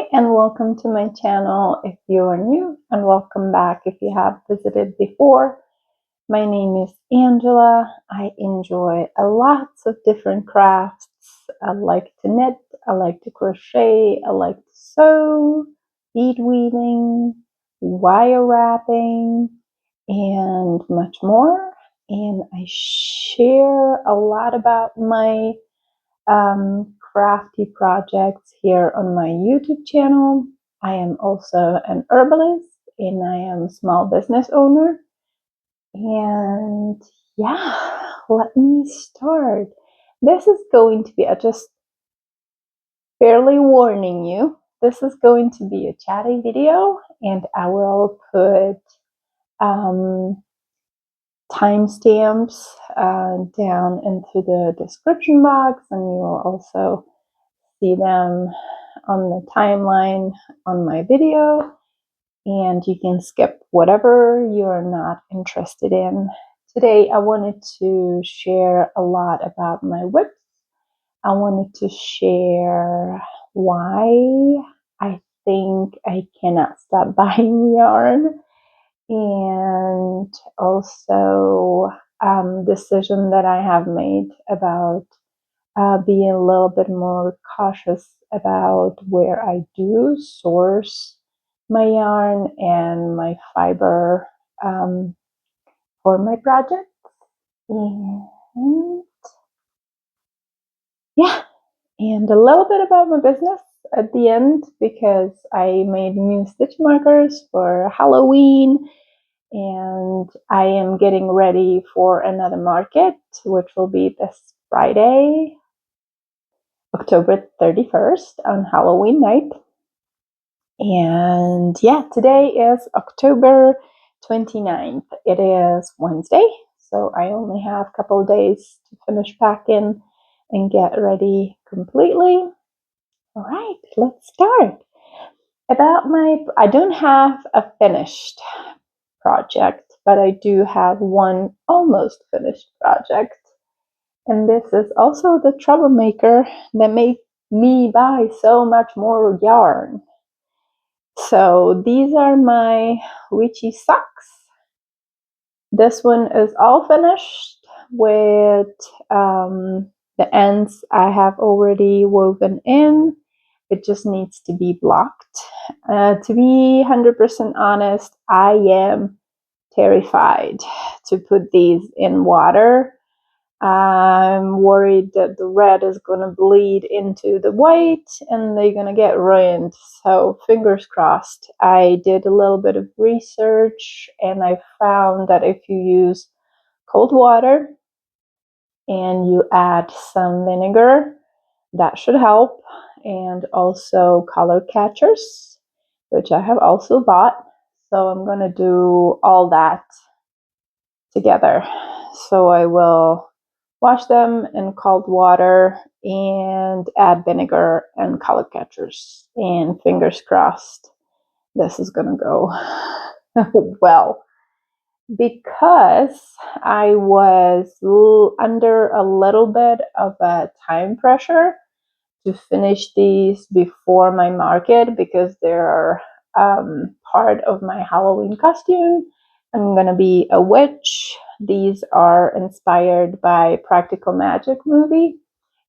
Hi and welcome to my channel if you are new, and welcome back if you have visited before. My name is Angela. I enjoy lots of different crafts. I like to knit, I like to crochet, I like to sew, bead weaving, wire wrapping, and much more. And I share a lot about my crafty projects here on my YouTube channel. I am also an herbalist and I am a small business owner. And yeah, let me start. This is going to be, just barely warning you, this is going to be a chatty video, and I will put timestamps down into the description box, and you will also see them on the timeline on my video, and you can skip whatever you're not interested in. Today I wanted to share a lot about my whips. I wanted to share why I think I cannot stop buying yarn, and also decision that I have made about being a little bit more cautious about where I do source my yarn and my fiber for my project. And yeah, and a little bit about my business at the end, because I made new stitch markers for Halloween, and I am getting ready for another market, which will be this Friday, October 31st, on Halloween night. And yeah, today is October 29th. It is Wednesday, so I only have a couple of days to finish packing and get ready completely. All right, let's start. I don't have a finished project, but I do have one almost finished project. And this is also the troublemaker that made me buy so much more yarn. So these are my witchy socks. This one is all finished with the ends I have already woven in. It just needs to be blocked. To be 100% honest, I am terrified to put these in water. I'm worried that the red is going to bleed into the white and they're going to get ruined. So fingers crossed. I did a little bit of research and I found that if you use cold water and you add some vinegar, that should help. And also color catchers, which I have also bought. So I'm going to do all that together. So I will wash them in cold water and add vinegar and color catchers. And fingers crossed, this is gonna go well. Because I was under a little bit of a time pressure to finish these before my market, because they're part of my Halloween costume. I'm gonna be a witch. These are inspired by Practical Magic movie.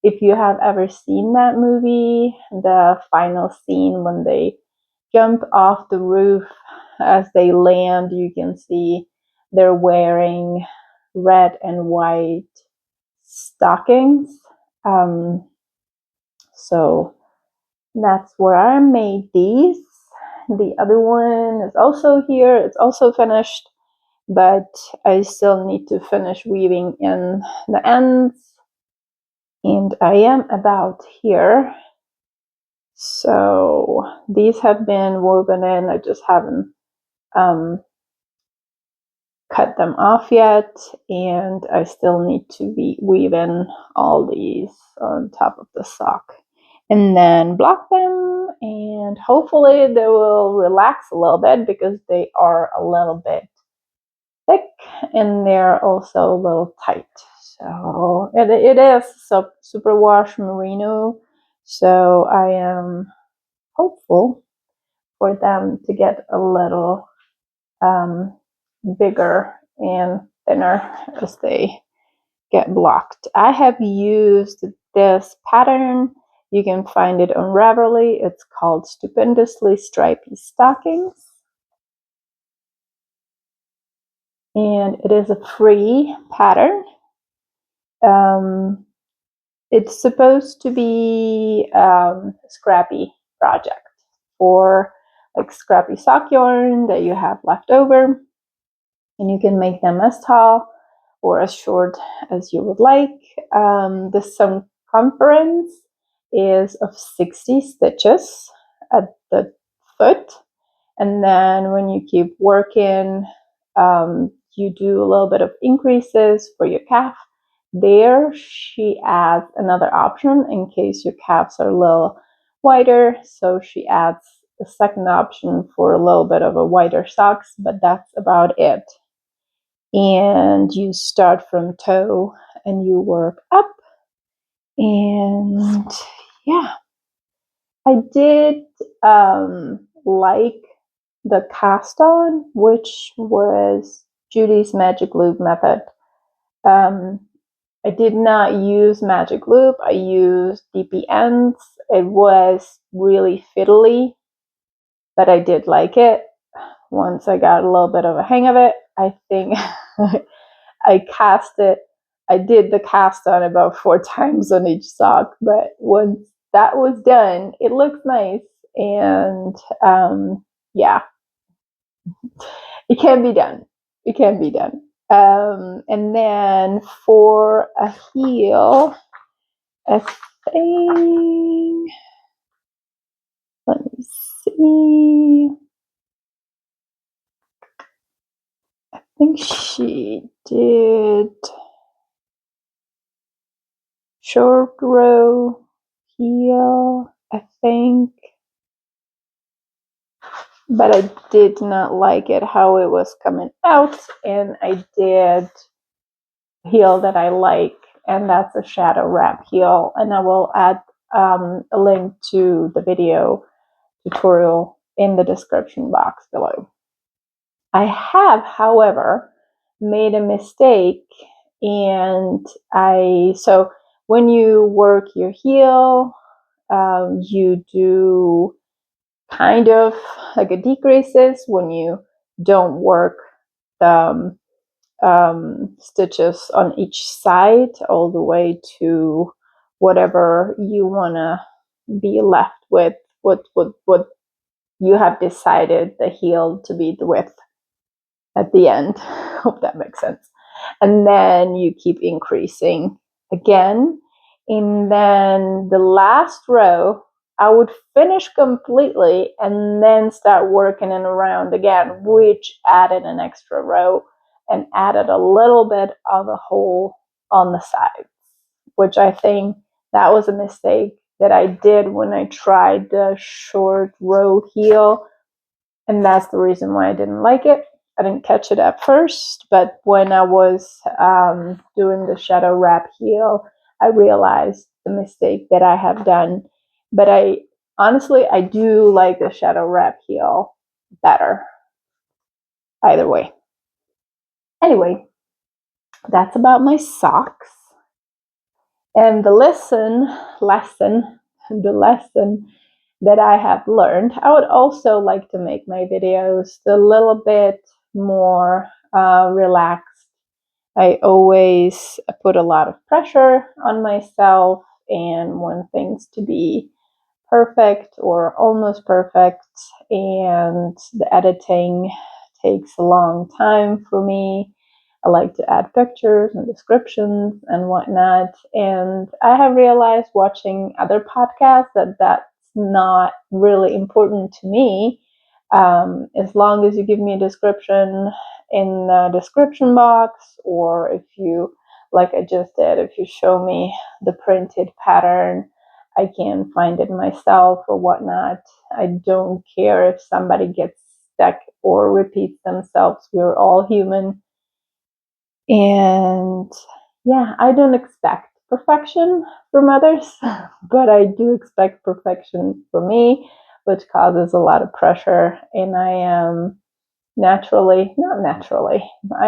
If you have ever seen that movie, the final scene when they jump off the roof, as they land, you can see they're wearing red and white stockings. So that's where I made these. The other one is also here. It's also finished, but I still need to finish weaving in the ends. And I am about here. So these have been woven in. I just haven't cut them off yet. And I still need to be weaving all these on top of the sock. And then block them, and hopefully they will relax a little bit, because they are a little bit thick and they're also a little tight. So it is superwash merino, so I am hopeful for them to get a little bigger and thinner as they get blocked. I have used this pattern. You can find it on Ravelry. It's called Stupendously Stripey Stockings. And it is a free pattern. It's supposed to be a scrappy project or like scrappy sock yarn that you have left over, and you can make them as tall or as short as you would like. The circumference is of 60 stitches at the foot, and then when you keep working, you do a little bit of increases for your calf. There she adds another option in case your calves are a little wider, so she adds a second option for a little bit of a wider socks, but that's about it. And you start from toe and you work up, and yeah, I did like the cast-on, which was Judy's magic loop method. I did not use magic loop. I used DP ends. It was really fiddly, but I did like it. Once I got a little bit of a hang of it, I think I cast it. I did the cast on about 4 times on each sock, but once that was done, it looks nice. And yeah, it can be done. It can be done. And then for a heel, I think, let me see. I think she did short row heel, I think. But I did not like it how it was coming out, and I did heel that I like, and that's a shadow wrap heel, and I will add a link to the video tutorial in the description box below. I have, however, made a mistake, and so when you work your heel, you do kind of like a decreases when you don't work the stitches on each side all the way to whatever you want to be left with, what you have decided the heel to be the width at the end. Hope that makes sense. And then you keep increasing again, and then the last row I would finish completely and then start working it around again, which added an extra row and added a little bit of a hole on the sides, which I think that was a mistake that I did when I tried the short row heel, and that's the reason why I didn't like it. I didn't catch it at first, but when I was doing the shadow wrap heel, I realized the mistake that I have done. But honestly, I do like the shadow wrap heel better. Either way. Anyway, that's about my socks. And the lesson that I have learned, I would also like to make my videos a little bit more relaxed. I always put a lot of pressure on myself and want things to be perfect or almost perfect, and the editing takes a long time for me. I like to add pictures and descriptions and whatnot, and I have realized watching other podcasts that that's not really important to me. As long as you give me a description in the description box, or if you, like I just did, if you show me the printed pattern, I can find it myself or whatnot. I don't care if somebody gets stuck or repeats themselves. We're all human. And yeah, I don't expect perfection from others, but I do expect perfection for me. which causes a lot of pressure. And I am I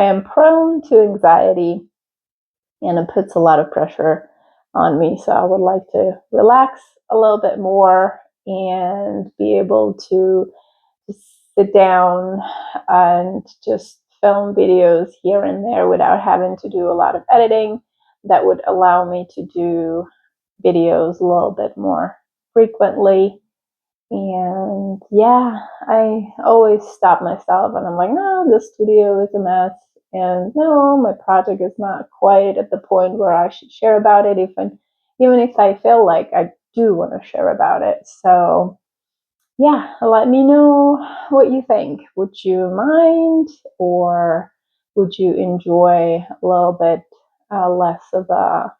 am prone to anxiety, and it puts a lot of pressure on me. So I would like to relax a little bit more and be able to sit down and just film videos here and there without having to do a lot of editing. That would allow me to do videos a little bit more frequently. And yeah, I always stop myself and I'm like, no, the studio is a mess. And no, my project is not quite at the point where I should share about it, even if I feel like I do want to share about it. So yeah, let me know what you think. Would you mind, or would you enjoy a little bit less of a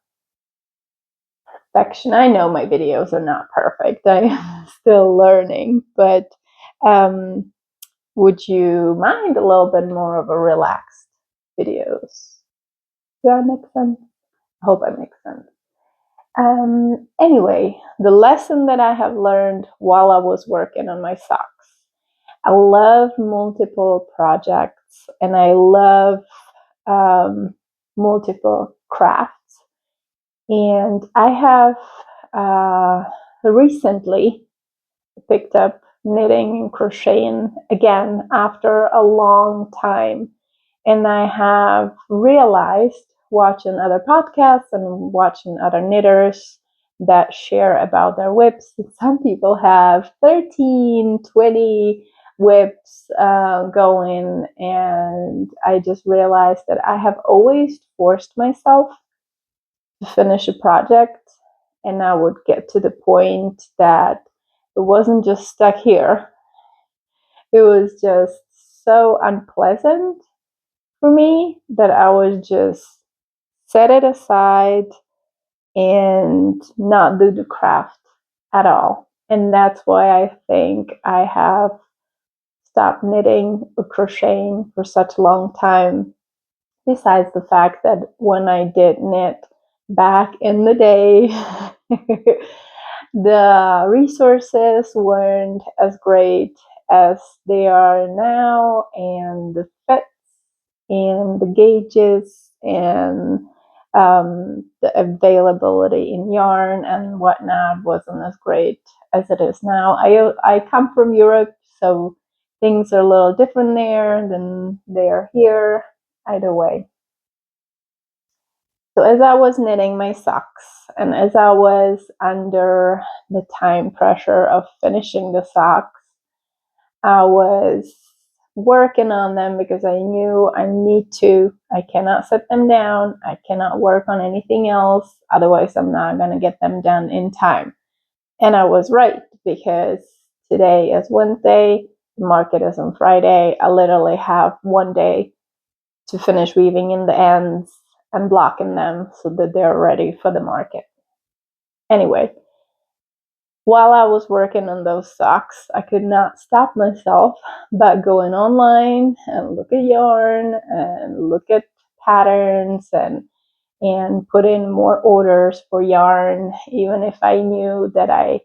perfection? I know my videos are not perfect. I'm still learning, but would you mind a little bit more of a relaxed videos? Does that make sense? I hope that makes sense. Anyway, the lesson that I have learned while I was working on my socks. I love multiple projects, and I love multiple crafts. And I have recently picked up knitting and crocheting again after a long time. And I have realized, watching other podcasts and watching other knitters that share about their whips, that some people have 13, 20 whips going. And I just realized that I have always forced myself to finish a project, and I would get to the point that it wasn't just stuck here. It was just so unpleasant for me that I would just set it aside and not do the craft at all. And that's why I think I have stopped knitting or crocheting for such a long time. Besides the fact that when I did knit back in the day, the resources weren't as great as they are now, and the fits and the gauges and the availability in yarn and whatnot wasn't as great as it is now. I come from Europe, so things are a little different there than they are here. Either way. So as I was knitting my socks, and as I was under the time pressure of finishing the socks, I was working on them because I knew I cannot set them down. I cannot work on anything else. Otherwise, I'm not going to get them done in time. And I was right, because today is Wednesday, the market is on Friday. I literally have one day to finish weaving in the ends and blocking them so that they're ready for the market. Anyway, while I was working on those socks, I could not stop myself but going online and look at yarn and look at patterns and put in more orders for yarn, even if I knew that I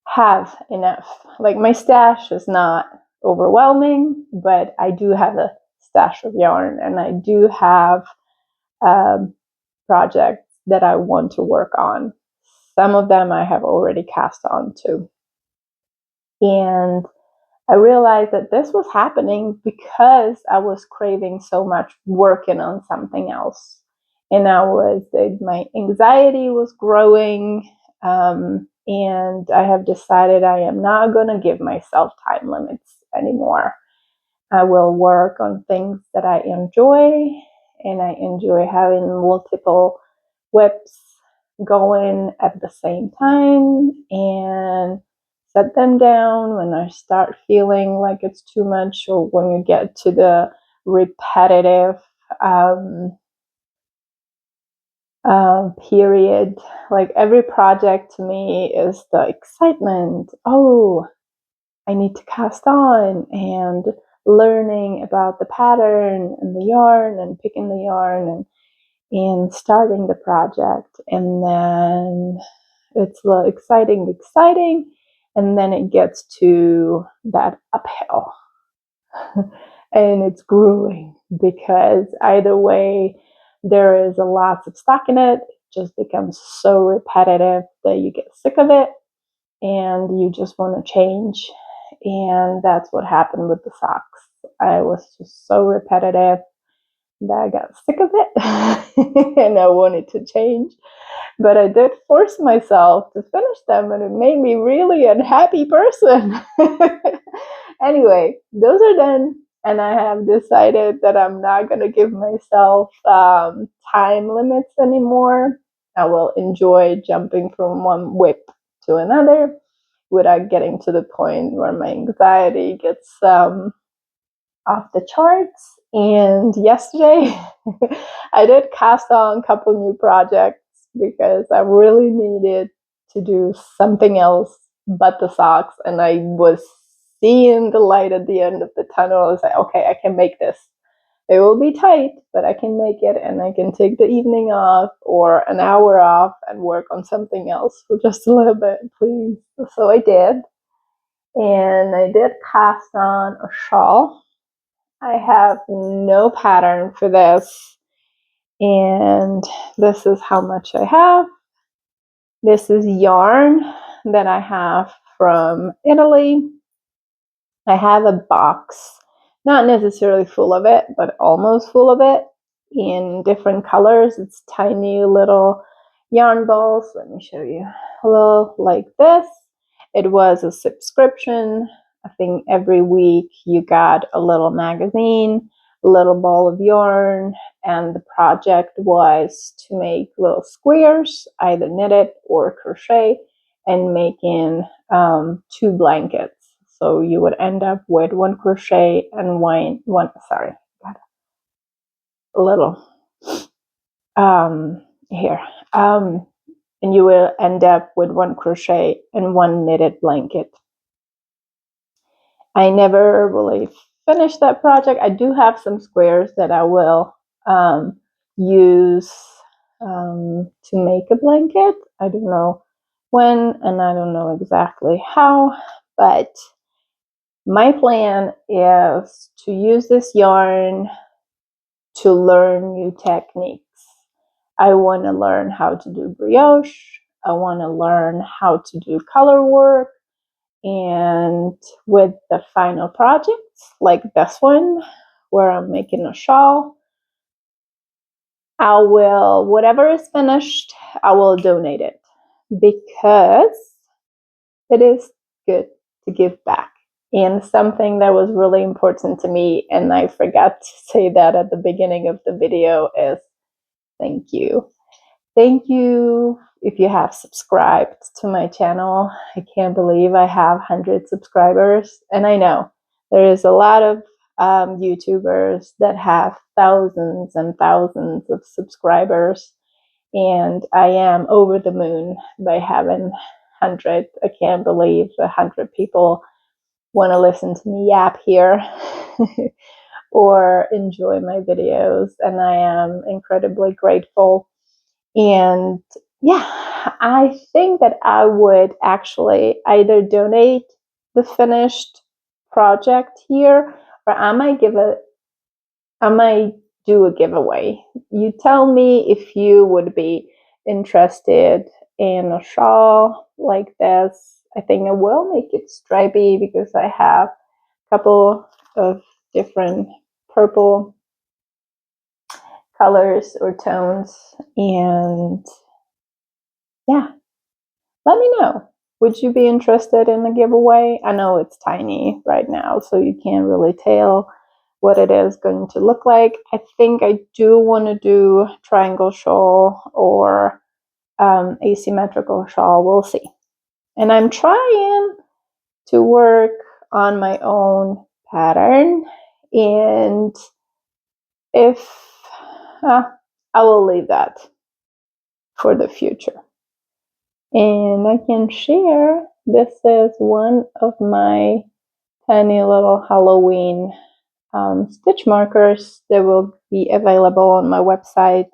have enough. Like, my stash is not overwhelming, but I do have a stash of yarn, and I do have projects that I want to work on. Some of them I have already cast on to. And I realized that this was happening because I was craving so much working on something else. And my anxiety was growing, and I have decided I am not going to give myself time limits anymore. I will work on things that I enjoy, and I enjoy having multiple whips going at the same time, and set them down when I start feeling like it's too much, or when you get to the repetitive period. Like, every project to me is the excitement. Oh, I need to cast on, and learning about the pattern and the yarn and picking the yarn and starting the project. And then it's exciting, and then it gets to that uphill. And it's grueling because either way, there is a lot of stock in it. It just becomes so repetitive that you get sick of it and you just want to change. And that's what happened with the socks. I was just so repetitive that I got sick of it and I wanted to change. But I did force myself to finish them, and it made me really unhappy person. Anyway, those are done, and I have decided that I'm not going to give myself time limits anymore. I will enjoy jumping from one whip to another without getting to the point where my anxiety gets off the charts. And yesterday I did cast on a couple new projects because I really needed to do something else but the socks, and I was seeing the light at the end of the tunnel. I was like, okay, I can make this. It will be tight, but I can make it, and I can take the evening off or an hour off and work on something else for just a little bit, please. So I did, and I did cast on a shawl. I have no pattern for this, and this is how much I have. This is yarn that I have from Italy. I have a box, not necessarily full of it, but almost full of it in different colors. It's tiny little yarn balls. Let me show you. A little like this. It was a subscription. I think every week you got a little magazine, a little ball of yarn, and the project was to make little squares, either knitted or crochet, and making 2 blankets. So you would end up with 1 crochet and one a little here. And you will end up with 1 crochet and 1 knitted blanket. I never really finished that project. I do have some squares that I will use to make a blanket. I don't know when, and I don't know exactly how, but my plan is to use this yarn to learn new techniques. I want to learn how to do brioche. I want to learn how to do color work. And with the final projects, like this one, where I'm making a shawl, I will, whatever is finished, I will donate it because it is good to give back. And something that was really important to me, and I forgot to say that at the beginning of the video, is thank you. Thank you if you have subscribed to my channel. I can't believe I have 100 subscribers. And I know there is a lot of YouTubers that have thousands and thousands of subscribers. And I am over the moon by having 100. I can't believe 100 people want to listen to me yap here or enjoy my videos. And I am incredibly grateful. And yeah, I think that I would actually either donate the finished project here, or I might do a giveaway. You tell me if you would be interested in a shawl like this. I think I will make it stripy because I have a couple of different purple colors or tones, and yeah, let me know. Would you be interested in the giveaway? I know it's tiny right now, so you can't really tell what it is going to look like. I think I do want to do triangle shawl or asymmetrical shawl. We'll see. And I'm trying to work on my own pattern, and if I will leave that for the future. And I can share, this is one of my tiny little Halloween stitch markers that will be available on my website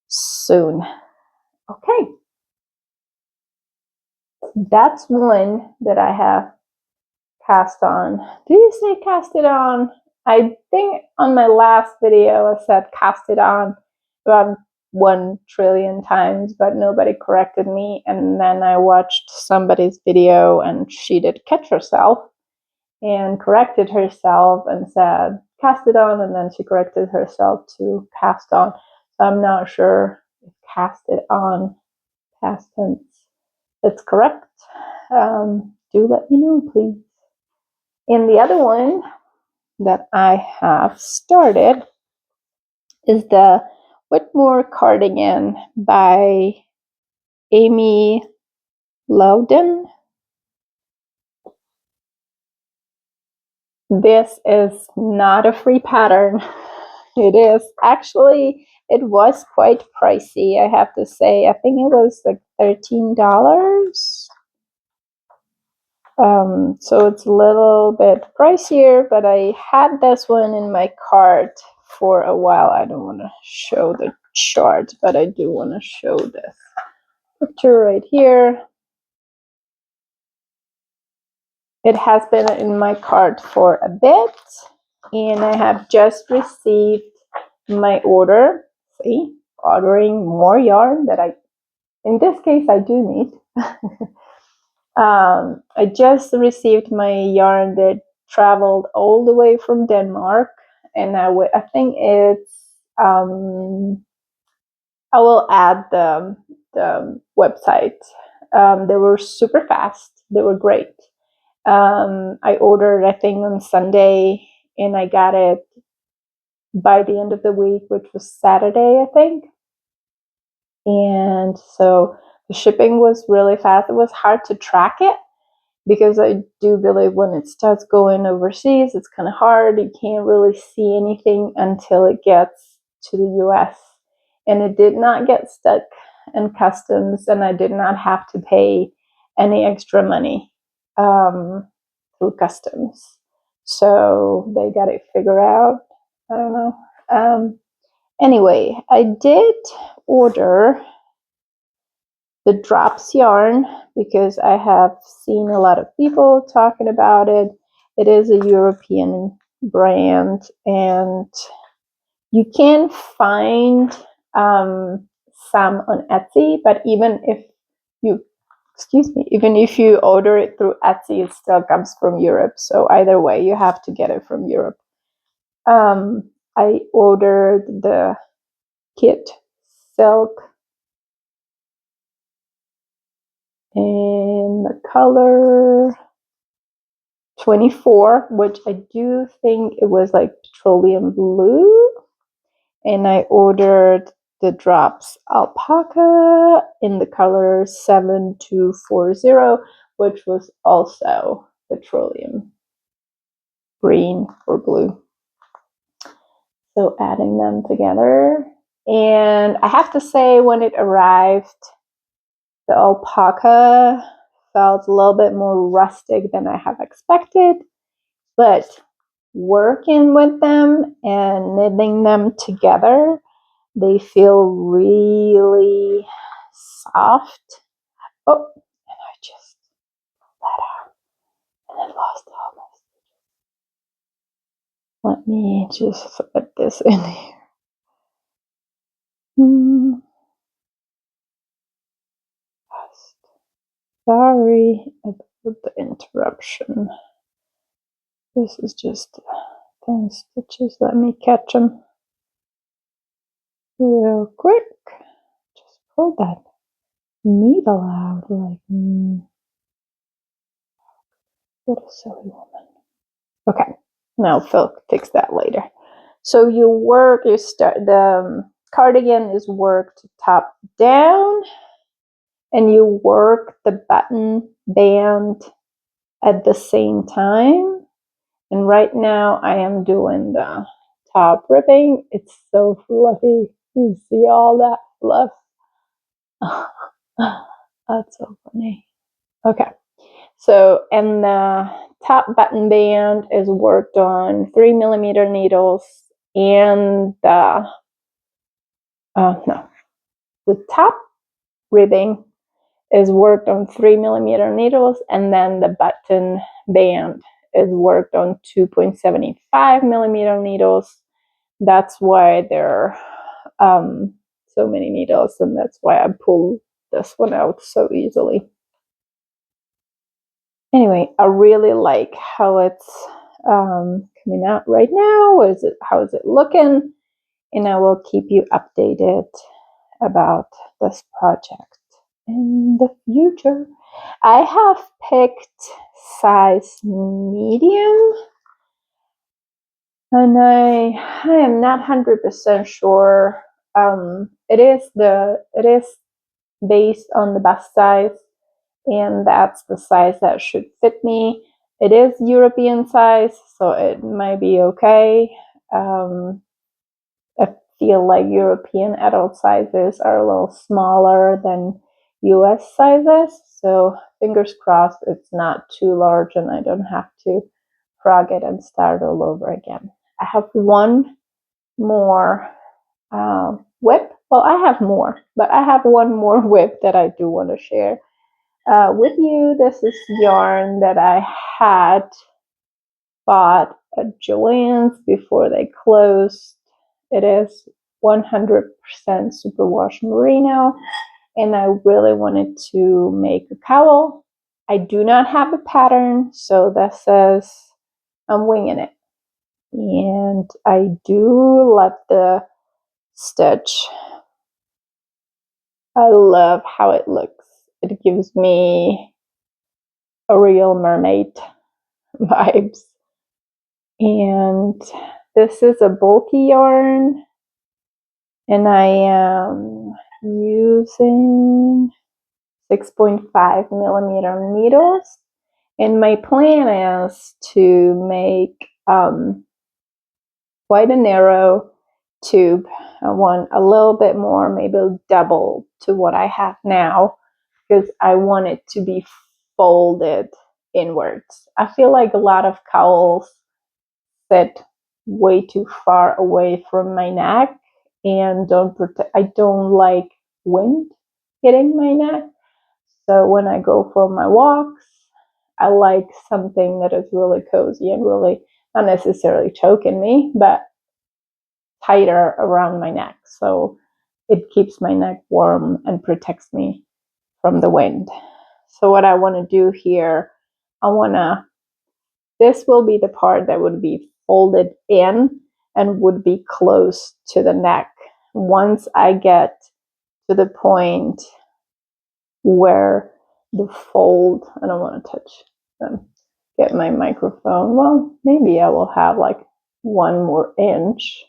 soon. Okay, that's one that I have cast on. Do you say cast it on? I think on my last video I said cast it on about 1 trillion times, but nobody corrected me. And then I watched somebody's video and she did catch herself and corrected herself and said cast it on, and then she corrected herself to cast on. So I'm not sure if cast it on, past tense, that's correct. Do let me know, please. And the other one that I have started is the Whitmoor cardigan by Amy Lowden. This is not a free pattern. It is actually, it was quite pricey, I have to say. I think it was like $13. So it's a little bit pricier, but I had this one in my cart for a while. I don't want to show the chart, but I do want to show this picture right here. It has been in my cart for a bit, and I have just received my order. See, ordering more yarn that in this case, I do need. I just received my yarn that traveled all the way from Denmark, and I think it's, I will add the website. They were super fast. They were great. I ordered, I think, on Sunday, and I got it by the end of the week, which was Saturday, I think. And so the shipping was really fast. It was hard to track it because I do believe when it starts going overseas, it's kind of hard. You can't really see anything until it gets to the US. And it did not get stuck in customs, and I did not have to pay any extra money through customs. So they got it figured out. I don't know. Anyway, I did order the drops yarn because I have seen a lot of people talking about it. It is a European brand, and you can find some on Etsy, but even if you order it through Etsy, it still comes from Europe. So either way, you have to get it from Europe. I ordered the kit silk in the color 24, which I do think it was like petroleum blue. And I ordered the drops alpaca in the color 7240, which was also petroleum green or blue. So adding them together. And I have to say, when it arrived, the alpaca felt a little bit more rustic than I have expected, but working with them and knitting them together, they feel really soft. Oh, and I just let out and I lost all my stitches. Let me just put this in here. Sorry about the interruption. This is just 10 stitches. Let me catch them real quick. Just pull that needle out like what a silly woman. Okay, now Phil fix that later. So the cardigan is worked top down, and you work the button band at the same time. And right now I am doing the top ribbing. It's so fluffy. You see all that fluff? That's so funny. Okay. So, and the top button band is worked on 3mm needles, and the top ribbing is worked on 3mm needles, and then the button band is worked on 2.75mm needles. That's why there are so many needles, and that's why I pull this one out so easily. Anyway, I really like how it's coming out right now. How is it looking? And I will keep you updated about this project in the future. I have picked size medium, and I am not 100% sure. It is based on the bust size, and that's the size that should fit me. It is European size, so it might be okay. I feel like European adult sizes are a little smaller than US sizes, so fingers crossed it's not too large and I don't have to frog it and start all over again. I have one more whip. Well, I have more, but I have one more whip that I do want to share with you. This is yarn that I had bought at Joann's before they closed. It is 100% superwash merino, and I really wanted to make a cowl. I do not have a pattern, so that says I'm winging it. And I do love the stitch. I love how it looks. It gives me a real mermaid vibes. And this is a bulky yarn, and I am using 6.5mm needles. And my plan is to make quite a narrow tube. I want a little bit more, maybe double to what I have now, because I want it to be folded inwards. I feel like a lot of cowls sit way too far away from my neck and I don't like wind hitting my neck. So when I go for my walks, I like something that is really cozy and really not necessarily choking me, but tighter around my neck. So it keeps my neck warm and protects me from the wind. So what I want to do here, this will be the part that would be folded in and would be close to the neck. Once I get to the point where the fold, I don't want to touch get my microphone. Well, maybe I will have like 1 more inch.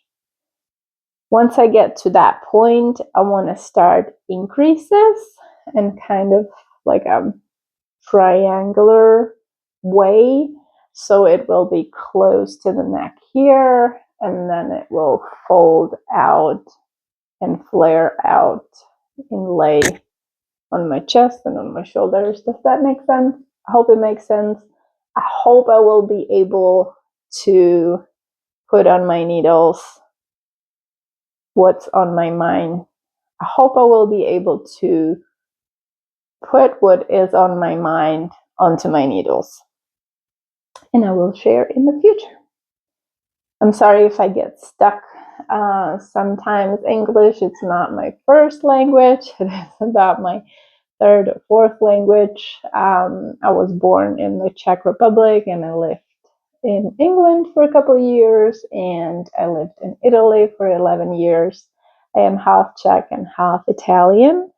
Once I get to that point, I want to start increases and kind of like a triangular way, so it will be close to the neck here, and then it will fold out and flare out and lay on my chest and on my shoulders. Does that make sense? I hope it makes sense. I hope I will be able to put on my needles what's on my mind. I hope I will be able to put what is on my mind onto my needles, and I will share in the future. I'm sorry if I get stuck. Sometimes English, it's not my first language. It is about my third or fourth language. I was born in the Czech Republic, and I lived in England for a couple of years, and I lived in Italy for 11 years. I am half Czech and half Italian.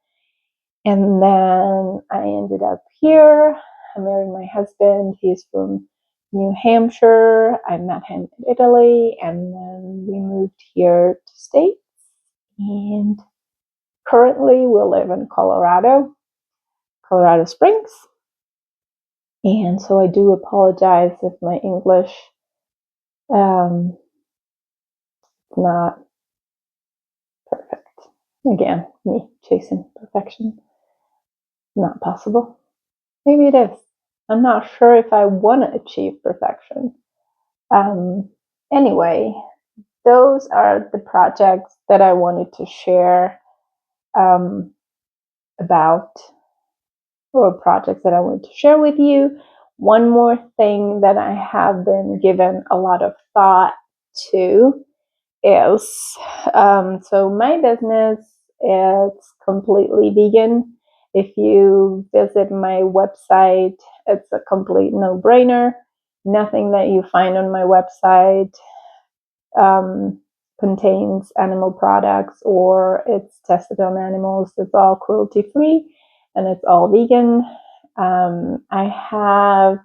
And then I ended up here. I married my husband. He's from New Hampshire. I met him in Italy, and then we moved here to States. And currently we live in Colorado Springs. And so I do apologize if my English not perfect. Again, me chasing perfection. Not possible. Maybe it is. I'm not sure if I want to achieve perfection. Anyway, those are the projects that I wanted to share about or projects that I want to share with you. One more thing that I have been given a lot of thought to is so my business is completely vegan. If you visit my website, it's a complete no-brainer. Nothing that you find on my website contains animal products or it's tested on animals. It's all cruelty-free and it's all vegan. I have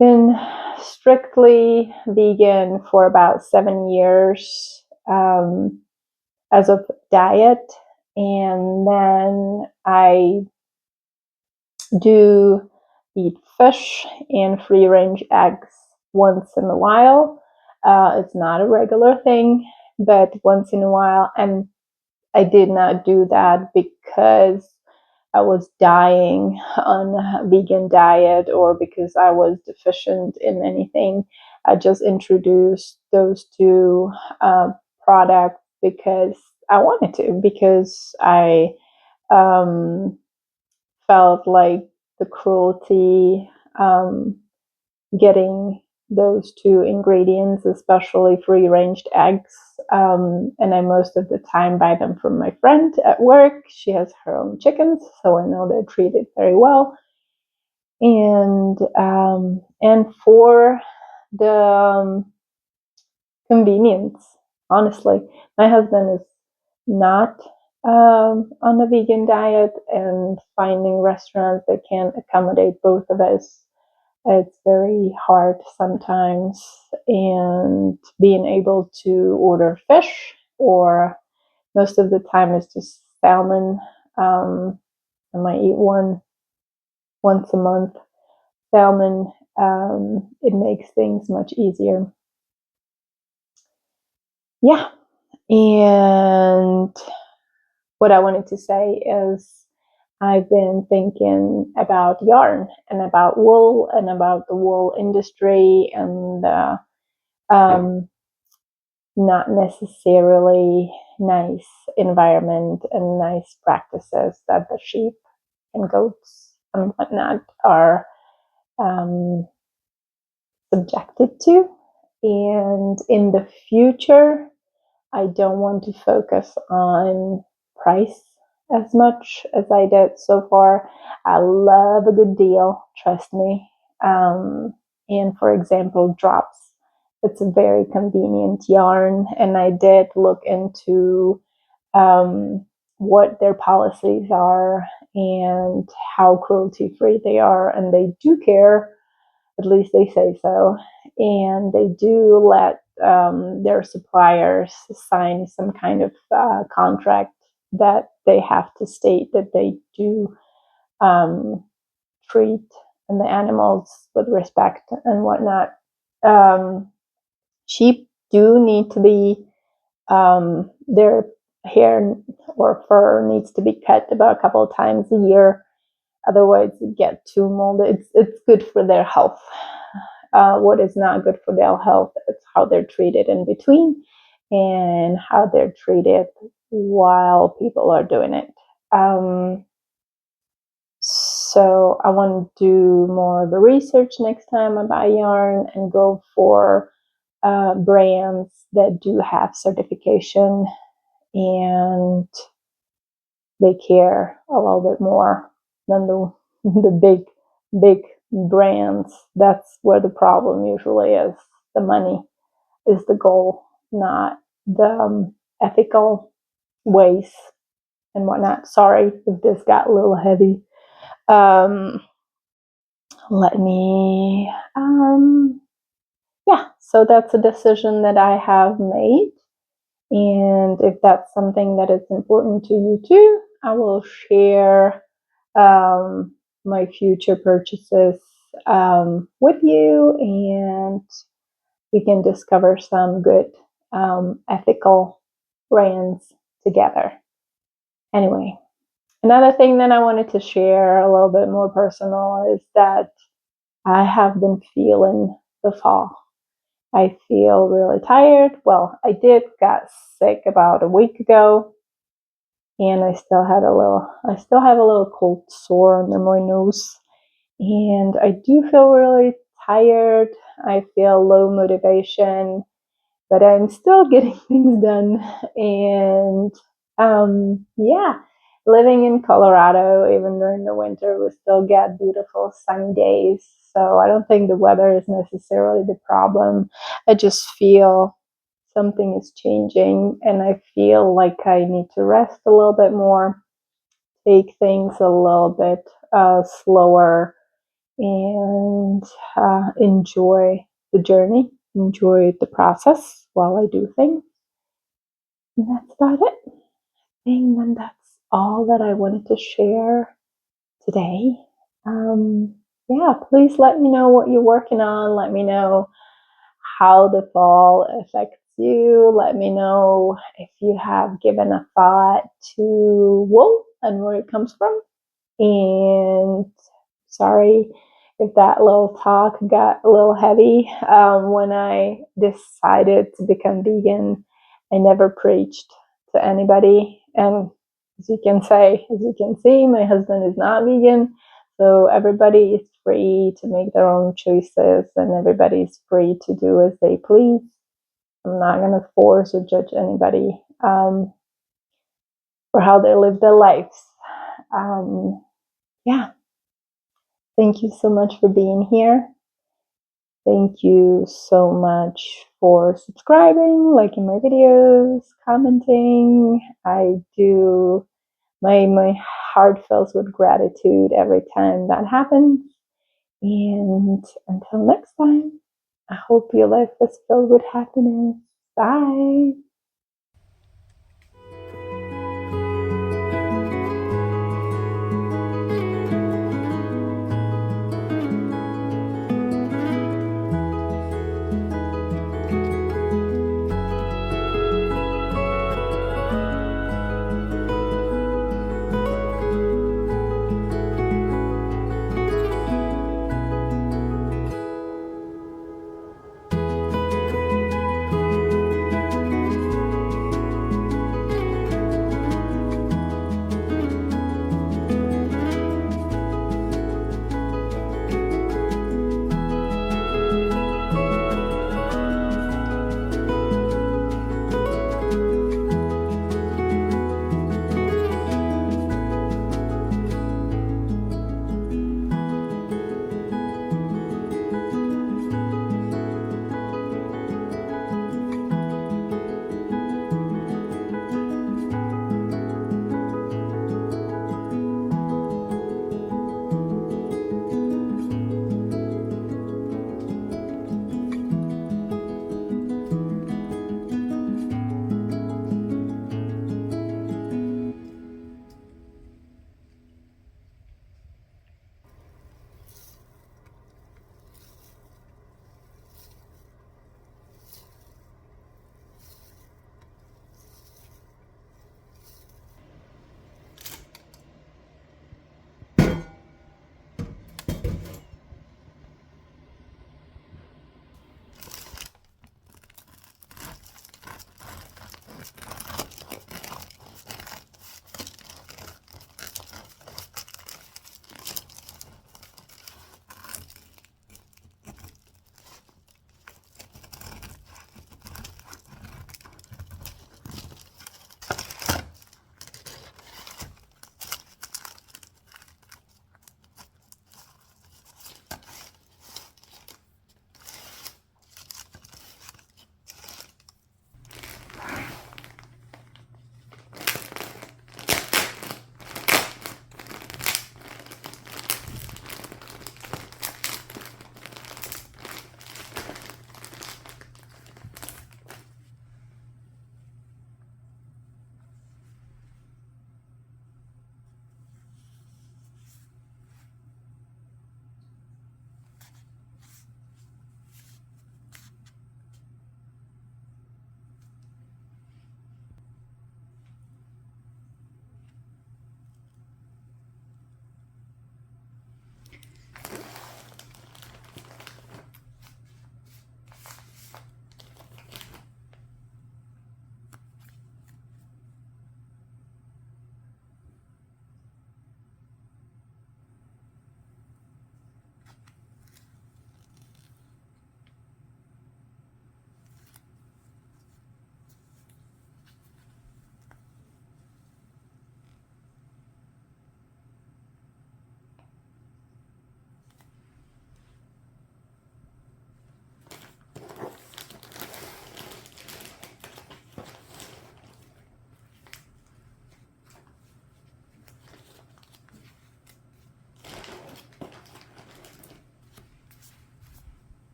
been strictly vegan for about 7 years as of diet, and then I do eat fish and free-range eggs once in a while. It's not a regular thing, but once in a while. And I did not do that because I was dying on a vegan diet or because I was deficient in anything. I just introduced those two products because I wanted to, because I felt like the cruelty getting those two ingredients, especially free-range eggs. And I most of the time buy them from my friend at work. She has her own chickens, so I know they're treated very well. And for the convenience, honestly, my husband is not on a vegan diet, and finding restaurants that can accommodate both of us, it's very hard sometimes. And being able to order fish, or most of the time it's just salmon. I might eat once a month salmon. It makes things much easier. Yeah. And what I wanted to say is I've been thinking about yarn and about wool and about the wool industry and not necessarily nice environment and nice practices that the sheep and goats and whatnot are subjected to. And in the future, I don't want to focus on price as much as I did so far. I love a good deal, trust me. And for example, drops. It's a very convenient yarn, and I did look into what their policies are and how cruelty-free they are, and they do care. At least they say so. And they do let their suppliers sign some kind of contract that they have to state that they do treat the animals with respect and whatnot. Sheep do need to be, their hair or fur needs to be cut about a couple of times a year. Otherwise, it gets too molded. It's good for their health. What is not good for their health is how they're treated in between and how they're treated while people are doing it. So I want to do more of the research next time I buy yarn and go for brands that do have certification and they care a little bit more than the big brands. That's where the problem usually is. The money is the goal, not the ethical ways and whatnot. Sorry if this got a little heavy. Let me, yeah, so that's a decision that I have made. And if that's something that is important to you too, I will share my future purchases with you, and we can discover some good ethical brands together. Anyway, another thing that I wanted to share, a little bit more personal, is that I have been feeling the fall. I feel really tired. Well, I got sick about a week ago, and I still have a little cold sore under my nose, and I do feel really tired. I feel low motivation, but I'm still getting things done. And yeah, living in Colorado, even during the winter, we still get beautiful sunny days. So I don't think the weather is necessarily the problem. I just feel something is changing, and I feel like I need to rest a little bit more, take things a little bit slower, and enjoy the journey, enjoy the process while I do things. And that's about it. And that's all that I wanted to share today. Yeah, please let me know what you're working on. Let me know how the fall affects you. Let me know if you have given a thought to wool and where it comes from. And sorry if that little talk got a little heavy. When I decided to become vegan, I never preached to anybody. And as you can see, my husband is not vegan. So everybody is free to make their own choices, and everybody's free to do as they please. I'm not going to force or judge anybody for how they live their lives. Yeah. Thank you so much for being here. Thank you so much for subscribing, liking my videos, commenting. I do, my heart fills with gratitude every time that happens. And until next time, I hope your life is filled with happiness. Bye.